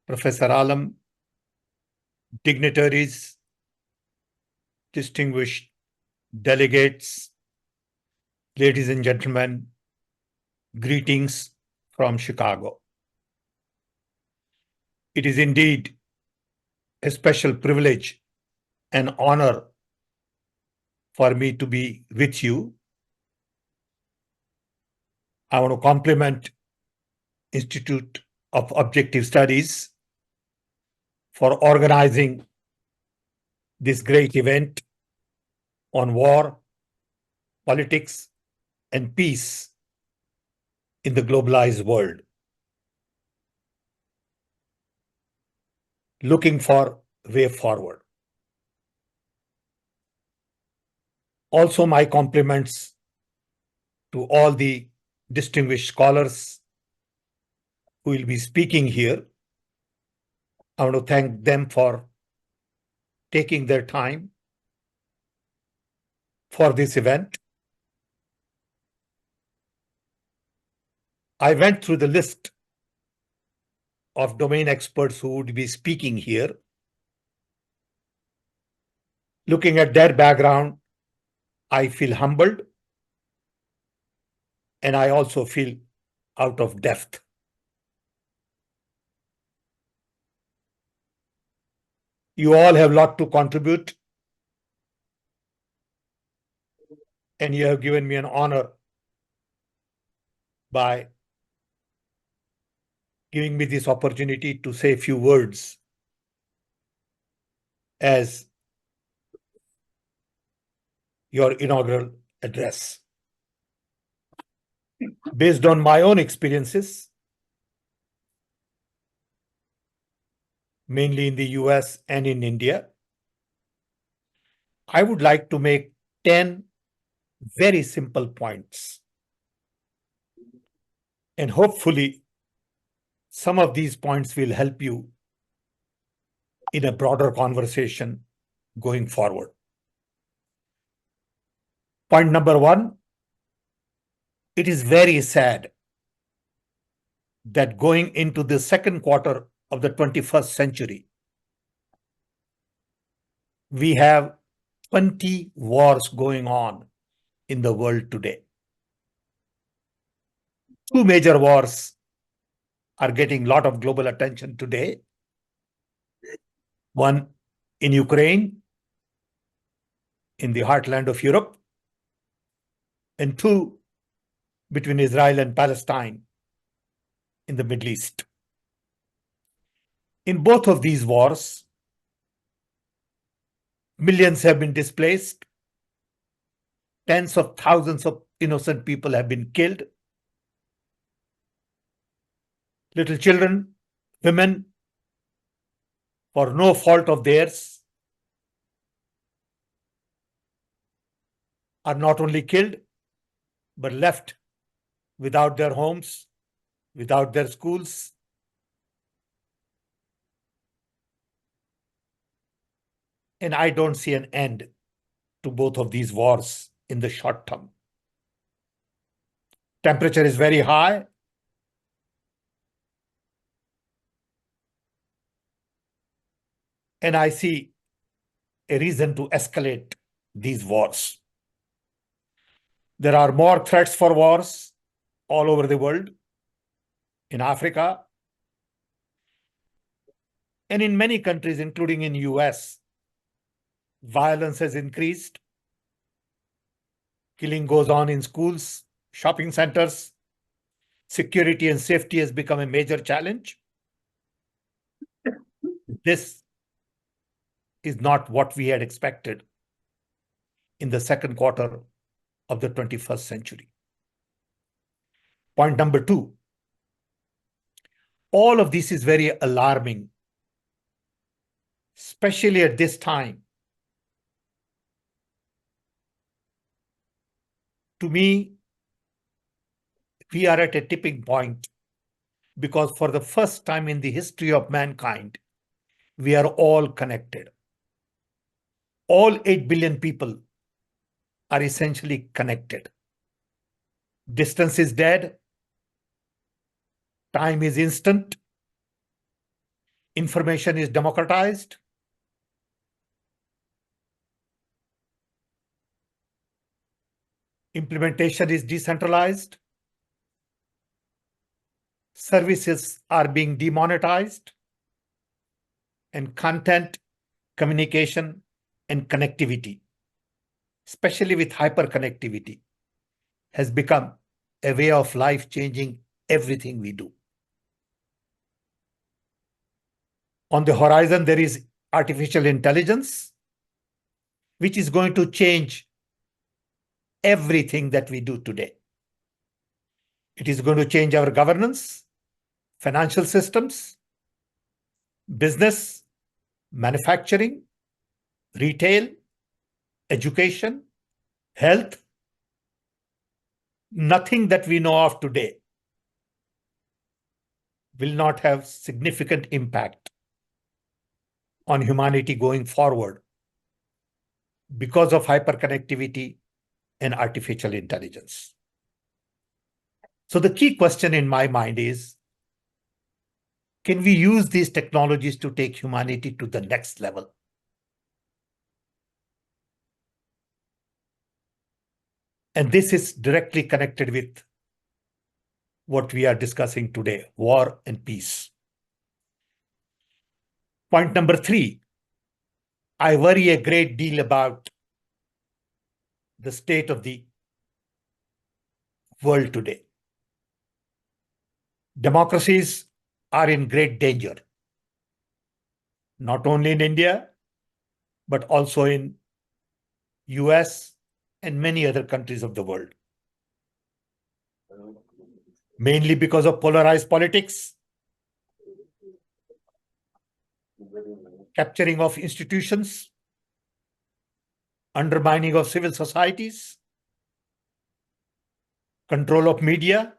Professor Alam, dignitaries, distinguished delegates, ladies and gentlemen, greetings from Chicago. It is indeed a special privilege and honor for me to be with you. I want to compliment Institute of Objective Studies for organizing this great event on war, politics, and peace in the globalized world. Looking for way forward. Also, my compliments to all the distinguished scholars who will be speaking here. I want to thank them for taking their time for this event. I went through the list of domain experts who would be speaking here. Looking at their background, I feel humbled, and I also feel out of depth. You all have a lot to contribute, and you have given me an honor by giving me this opportunity to say a few words as your inaugural address. Based on my own experiences, mainly in the US and in India, I would like to make 10 very simple points. And hopefully, some of these points will help you in a broader conversation going forward. Point number one, it is very sad that going into the second quarter of the 21st century, we have 20 wars going on in the world today. Two major wars are getting a lot of global attention today. One in Ukraine, in the heartland of Europe, and two between Israel and Palestine in the Middle East. In both of these wars, millions have been displaced, tens of thousands of innocent people have been killed, little children, women, for no fault of theirs, are not only killed, but left without their homes, without their schools. And I don't see an end to both of these wars in the short term. Temperature is very high. And I see a reason to escalate these wars. There are more threats for wars all over the world, in Africa, and in many countries, including in US. Violence has increased. Killing goes on in schools, shopping centers. Security and safety has become a major challenge. This is not what we had expected in the second quarter of the 21st century. Point number two, all of this is very alarming, especially at this time. To me, we are at a tipping point because for the first time in the history of mankind, we are all connected. All 8 billion people are essentially connected. Distance is dead. Time is instant. Information is democratized. Implementation is decentralized. Services are being demonetized. And content, communication, and connectivity, especially with hyperconnectivity, has become a way of life, changing everything we do. On the horizon, there is artificial intelligence, which is going to change everything that we do today. It is going to change our governance, financial systems, business, manufacturing, retail, education, health. Nothing that we know of today will not have significant impact on humanity going forward because of hyperconnectivity and artificial intelligence. So the key question in my mind is, can we use these technologies to take humanity to the next level? And this is directly connected with what we are discussing today, war and peace. Point number 3, I worry a great deal about the state of the world today. Democracies are in great danger, not only in India, but also in US and many other countries of the world. Mainly because of polarized politics, capturing of institutions, undermining of civil societies, control of media,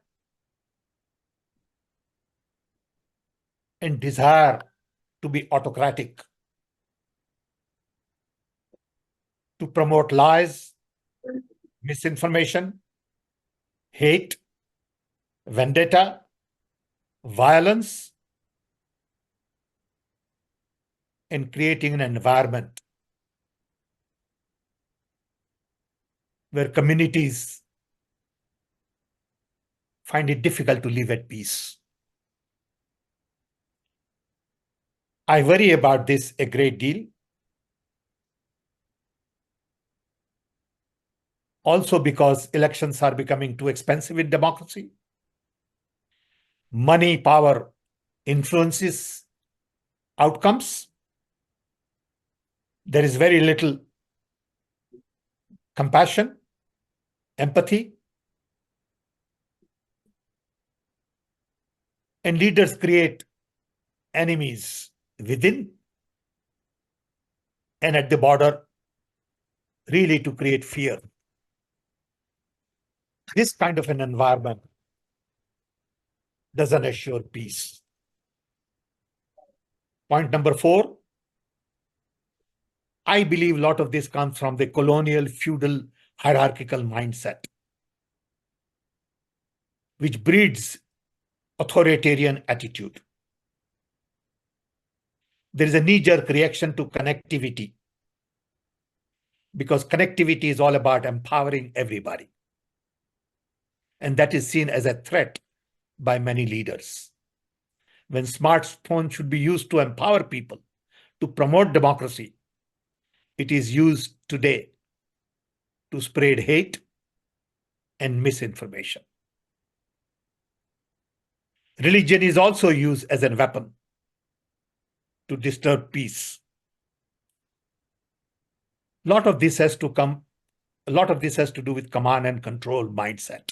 and desire to be autocratic, to promote lies, misinformation, hate, vendetta, violence, and creating an environment where communities find it difficult to live at peace. I worry about this a great deal. Also because elections are becoming too expensive in democracy. Money, power influences outcomes. There is very little compassion, empathy, and leaders create enemies within and at the border, really to create fear. This kind of an environment doesn't assure peace. Point number 4, I believe a lot of this comes from the colonial, feudal, hierarchical mindset, which breeds authoritarian attitude. There is a knee-jerk reaction to connectivity, because connectivity is all about empowering everybody. And that is seen as a threat by many leaders. When smartphones should be used to empower people, to promote democracy, it is used today to spread hate and misinformation. Religion is also used as a weapon to disturb peace. A lot of this has to do with command and control mindset.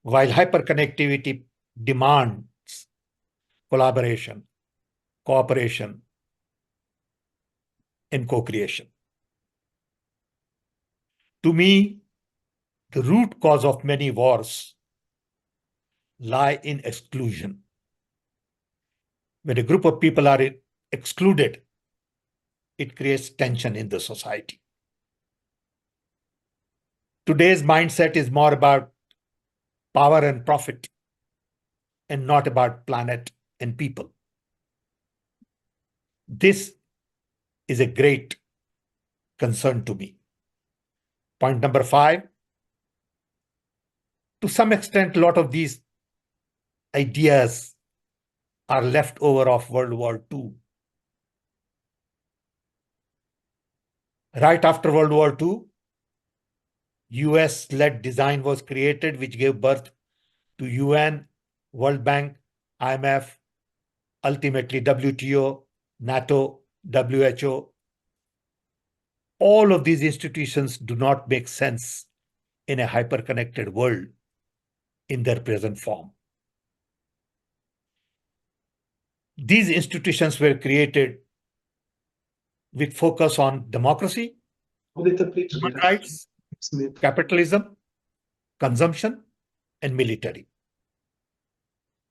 While hyperconnectivity demands collaboration, cooperation, and co-creation. To me, the root cause of many wars lie in exclusion. When a group of people are excluded, it creates tension in the society. Today's mindset is more about power and profit, and not about planet and people. This is a great concern to me. Point number 5, to some extent, a lot of these ideas are left over of World War II. Right after World War II, US-led design was created, which gave birth to UN, World Bank, IMF, ultimately WTO, NATO, WHO. All of these institutions do not make sense in a hyper-connected world in their present form. These institutions were created with focus on democracy, human rights, capitalism, consumption, and military.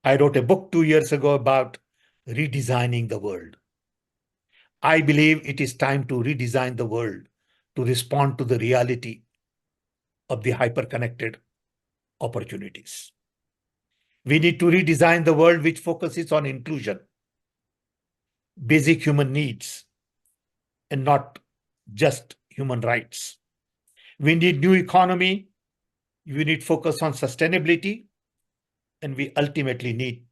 I wrote a book 2 years ago about redesigning the world. I believe it is time to redesign the world to respond to the reality of the hyper-connected opportunities. We need to redesign the world which focuses on inclusion, basic human needs, and not just human rights. We need new economy. We need focus on sustainability, and we ultimately need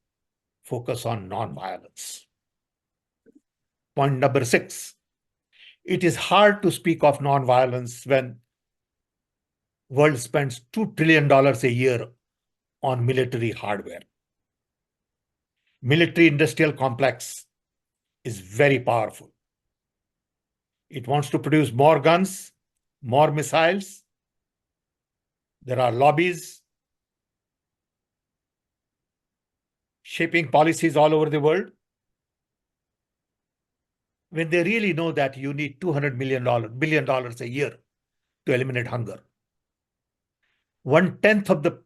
focus on non-violence. Point number 6, it is hard to speak of non-violence when world spends $2 trillion a year on military hardware. Military industrial complex is very powerful. It wants to produce more guns, more missiles. There are lobbies shaping policies all over the world. When they really know that you need $200 billion a year to eliminate hunger. 1/10 of the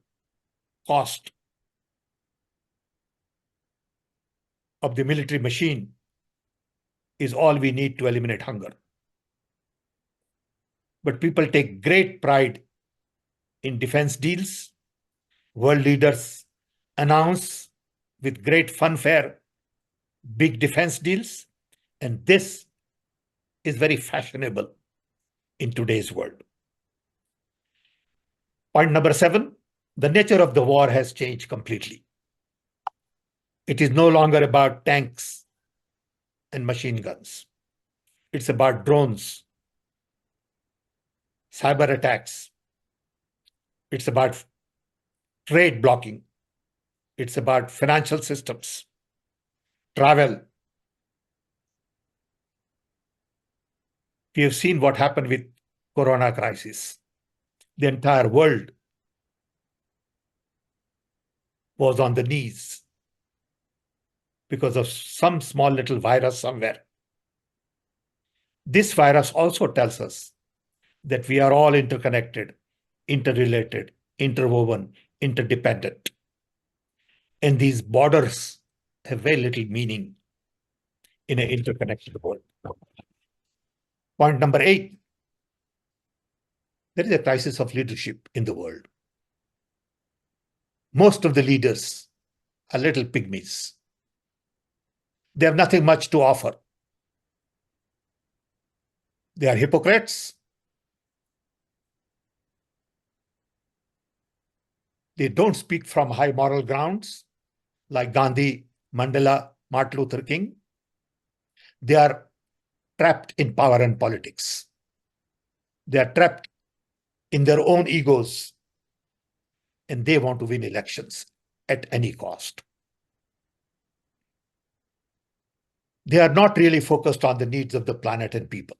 cost of the military machine is all we need to eliminate hunger. But people take great pride in defense deals. World leaders announce with great fanfare big defense deals, and this is very fashionable in today's world. Point number 7, the nature of the war has changed completely. It is no longer about tanks and machine guns. It's about drones, cyber attacks. It's about trade blocking. It's about financial systems, travel. We have seen what happened with Corona crisis. The entire world was on the knees because of some small little virus somewhere. This virus also tells us that we are all interconnected, interrelated, interwoven, interdependent. And these borders have very little meaning in an interconnected world. Point number 8, there is a crisis of leadership in the world. Most of the leaders are little pygmies. They have nothing much to offer. They are hypocrites. They don't speak from high moral grounds like Gandhi, Mandela, Martin Luther King. They are trapped in power and politics. They are trapped in their own egos, and they want to win elections at any cost. They are not really focused on the needs of the planet and people.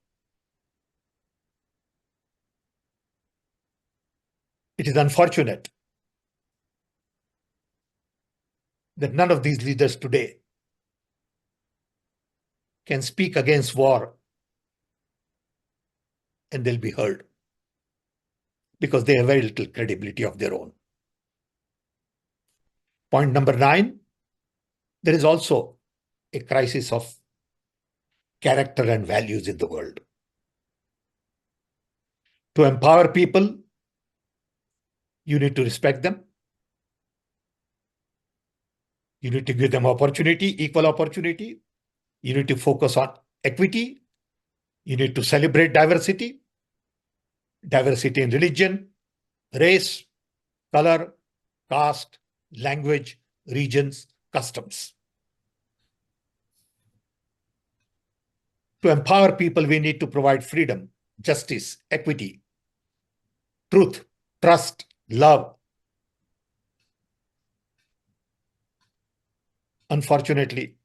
It is unfortunate that none of these leaders today can speak against war and they'll be heard because they have very little credibility of their own. Point number 9, there is also a crisis of character and values in the world. To empower people, you need to respect them. You need to give them opportunity, equal opportunity. You need to focus on equity. You need to celebrate diversity, diversity in religion, race, color, caste, language, regions, customs. To empower people, we need to provide freedom, justice, equity, truth, trust, love. Unfortunately,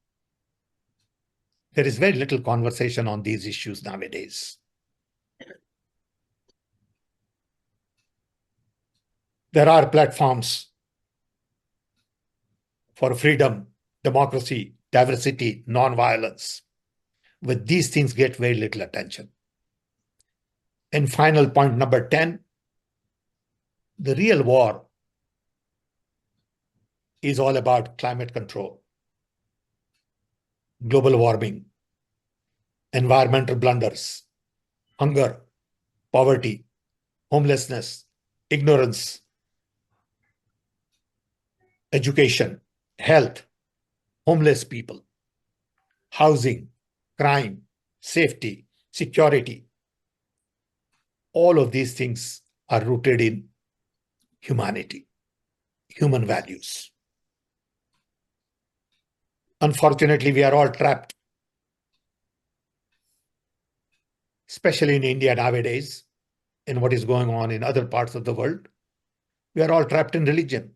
there is very little conversation on these issues nowadays. There are platforms for freedom, democracy, diversity, non-violence, but these things get very little attention. And final point number 10, the real war is all about climate control, global warming, environmental blunders, hunger, poverty, homelessness, ignorance, education, health, homeless people, housing, crime, safety, security. All of these things are rooted in humanity, human values. Unfortunately, we are all trapped, especially in India nowadays, in what is going on in other parts of the world. We are all trapped in religion.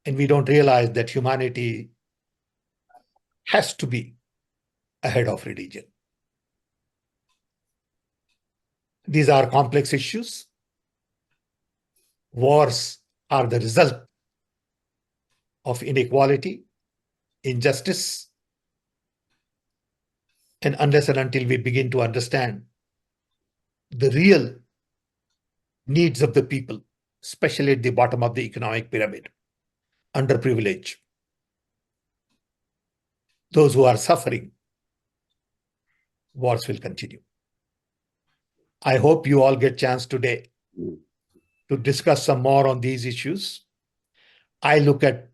And we don't realize that humanity has to be ahead of religion. These are complex issues. Wars are the result of inequality, injustice. And unless and until we begin to understand the real needs of the people, especially at the bottom of the economic pyramid, underprivileged, those who are suffering, wars will continue. I hope you all get a chance today to discuss some more on these issues. I look at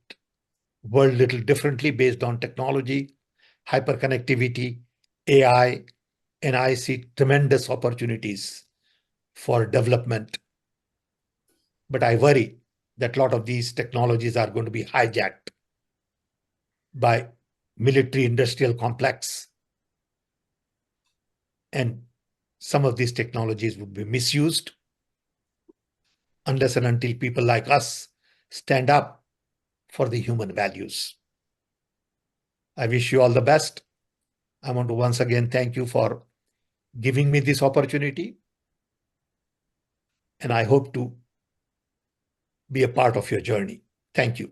world a little differently based on technology, hyperconnectivity, AI, and I see tremendous opportunities for development. But I worry that a lot of these technologies are going to be hijacked by military industrial complex. And some of these technologies would be misused unless and until people like us stand up for the human values. I wish you all the best. I want to once again thank you for giving me this opportunity. And I hope to be a part of your journey. Thank you.